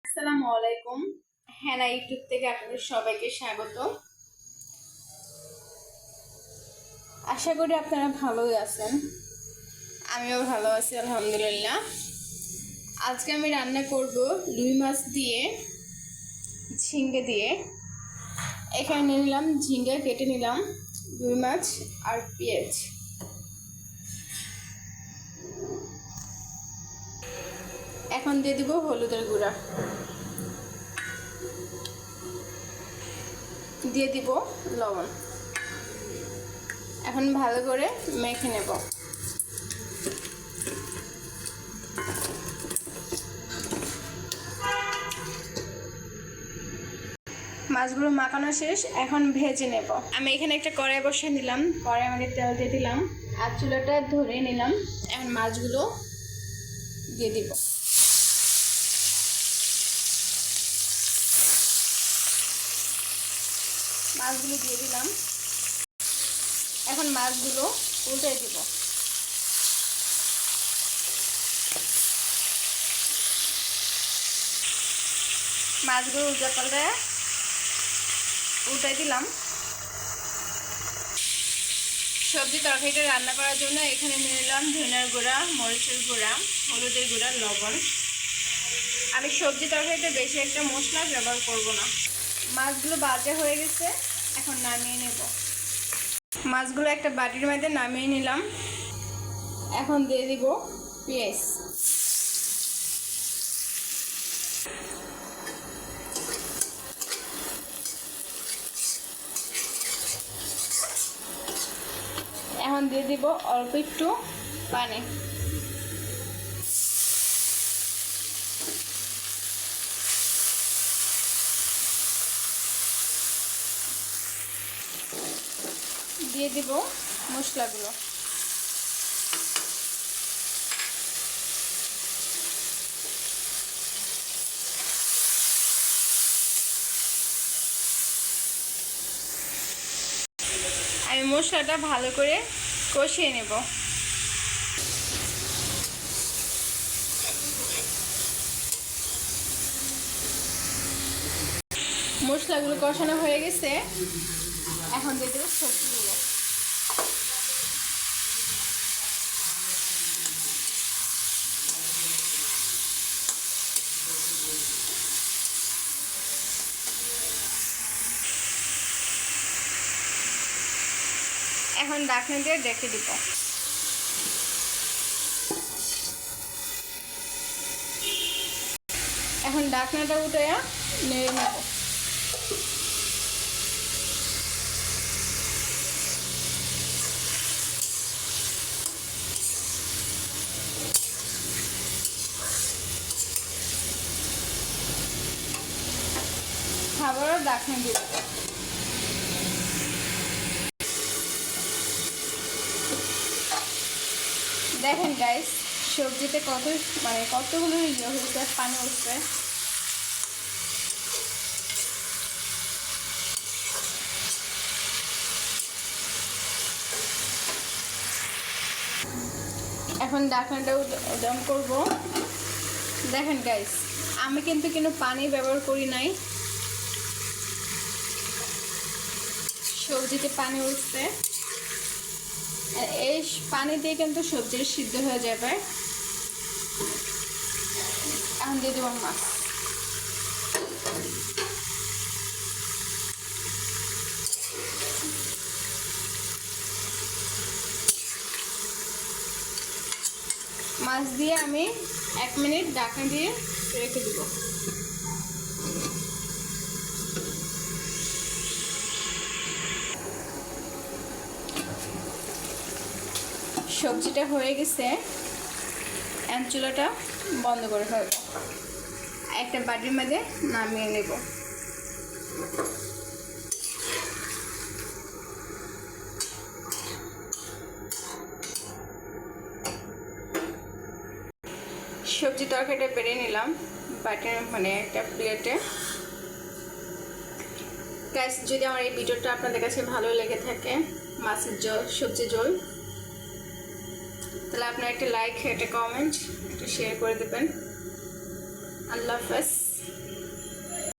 আসসালামু আলাইকুম। হেনা ইউটিউব থেকে আপনাদের সবাইকে স্বাগত। আশা করি আপনারা ভালোই আছেন, আমিও ভালো আছি আলহামদুলিল্লাহ। আজকে আমি রান্না করব রুই মাছ দিয়ে ঝিঙ্গে দিয়ে। এখানে নিয়ে নিলাম ঝিঙ্গে, কেটে নিলাম রুই মাছ আর পেঁয়াজ। এখন দিয়ে দিব হলুদের গুঁড়া, দিয়ে দিব লবণ। এখন ভালো করে মেখে নেব। মাছগুলো মাখানো শেষ, এখন ভেজে নেব। আমি এখানে একটা কড়াই বসিয়ে নিলাম, কড়াই মধ্যে তেল দিয়ে দিলাম আর চুলাটা ধরে নিলাম। এখন মাছগুলো দিয়ে দিব। মাছগুলো দিয়ে দিলাম। এখন মাছগুলো উল্টে দিব। মাছগুলো উল্টে পাল্টে উল্টে দিলাম। সবজি তরকারিটা রান্না করার জন্য এখানে নিয়ে নিলাম ধনিয়ার গুঁড়া, মরিচের গুঁড়া, হলুদের গুঁড়া, লবণ। আমি সবজি তরকারিতে বেশি একটা মশলা ব্যবহার করব না। মাছগুলো ভাজা হয়ে গেছে, এখন নামিয়ে নেব। মাছগুলো একটা বাটির মধ্যে নামিয়ে নিলাম। এখন দিয়ে দিব পেঁয়াজ। এখন দিয়ে দিব অল্প একটু পানি। দিয়ে দিব মশলাগুলো। আমি মশলাটা ভালো করে কষিয়ে নেব। মশলাগুলো কষানো হয়ে গেছে, এখন দিয়ে দেবো সবজিগুলো। এখন ঢাকনা দিয়ে ঢেকে দিব। এখন ঢাকনাটা উঠে নেড়ে নেব। খাবারও ঢাকনা দিয়ে দেব। দেখেন গাইস, সবজিতে কতগুলো হয়েছে, পানি উঠছে। এখন ঢাকনাটা উদাম করব। দেখেন গাইস, আমি কিন্তু পানি ব্যবহার করি নাই। সবজিতে পানি উঠছে, এই পানি দিয়ে কিন্তু সবজিটা সিদ্ধ হয়ে যাবে। এখন দিয়ে দেব মাছ। মাছ দিয়ে আমি 1 মিনিট ঢাকনা দিয়ে রেখে দিব। সবজিটা হয়ে গেছে, চুলাটা বন্ধ করে ফেলব। একটা বাটির মধ্যে নামিয়ে নেব। সবজি তরকারিটা বেড়ে নিলাম বাটির একটা প্লেটে। গাইস, যদি আমার এই ভিডিওটা আপনাদের কাছে ভালো লেগে থাকে, মাছের ঝোল, সবজি ঝোল, তাহলে আপনারা একটা লাইক, একটা কমেন্ট, একটা শেয়ার করে দেবেন। আল্লাহ হাফেজ।